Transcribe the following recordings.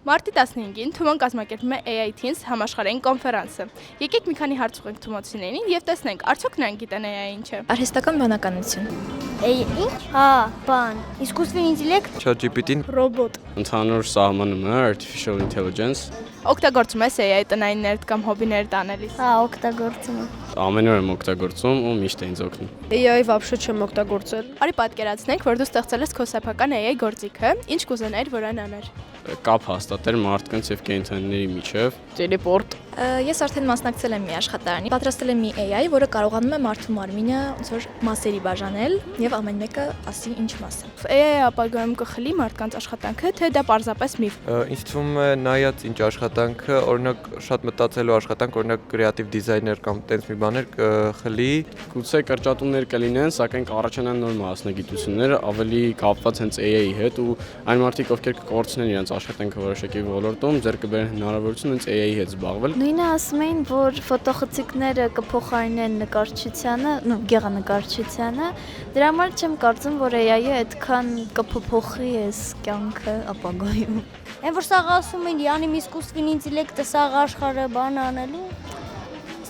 Մարտի 15-ին Թումոն կազմակերպում է AI Teens համաշխարհային կոնֆերանսը։ Եկեք մի քանի հարց ուղղենք թումոցիներին եւ տեսնենք, արդյոք նրանք գիտեն AI ինչ է։ Արհեստական բանականություն։ Ինչ? Բան, искусственный ինտելեկտ, ChatGPT-ին Ռոբոտ։ Ընդհանուր սահմանում է Artificial Intelligence։ Օգտագործում ես AI տնային ներդ կամ հոբիներ տանելիս։ օգտագործում եմ։ Ամեն օր եմ օգտագործում ու միշտ է ինձ օգնում։ AI вообще չեմ օգտագործել։ Արի պատկերացնենք, որ դու ստեղծել ես քո սեփական AI գործիքը, ինչ կուզենայիր, որ այն աներ։ Կապ հաստատել մարդկանց եւ կենդանիների միջև։ Տելեպորտ։ Ես արդեն մասնակցել եմ մի աշխատարանի, պատրաստել եմ մի AI, որը կարողանում է մարդու մարմինը ոնց որ մասերի բաժանել եւ ամեն մեկը ասի ինչ մաս է։ AI ապագայում կխլի մարդկանց աշխատանքը, թե դա պարզապես միֆ։ ինձ թվում է նայած ինչ աշխատանքը, օրինակ շատ մտածելու աշխատանք, օրինակ կրեատիվ դիզայներ կամ տենց մի բաներ կխլի։ Գուցե կրճատումներ կլինեն, սակայն կառաջանան նոր մասնագիտություններ, ավելի կապված հենց AI-ի հետ ու այն մարդիկ, ովքեր կկորցնեն իրենց աշխատանքը որոշակի ոլորտում, ձեռք կբերեն հնարավորություն հենց AI-ի հետ զբաղվել։ Նույնը ասում էին, որ ֆոտոխցիկները կփոխարինեն նկարչությանը, գեղանկարչությանը։ Դրա համար չեմ կարծում, որ AI-ը այդքան կփոփոխի այս կյանքը ապագայում։ Այն որ սաղ ասում են, յանի искусственный ինտելեկտը սաղ աշխարհը բան անելու։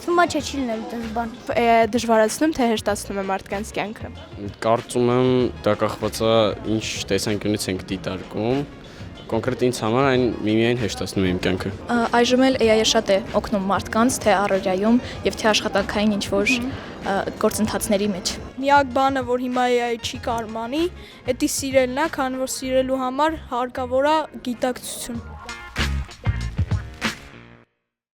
Թվում է չի լինելու այդպես բան։ AI-ը դժվարացնում թե հեշտացնում է մարդկանց կյանքը։ Կարծում եմ դա կախված է ինչ տեսանկյունից ենք դիտարկում։ Կոնկրետ ինձ համար այն միմիայն հեշտացնում է իմ կյանքը։ Այժմ էլ AI-ը շատ է օգնում մարդկանց թե առօրյայում եւ թե աշխատանքային ինչ որ գործընթացների մեջ։ Միակ բանը, որ հիմա AI չի կարմանի, դա սիրելն է, քանի որ սիրելու համար հարկավոր է գիտակցություն։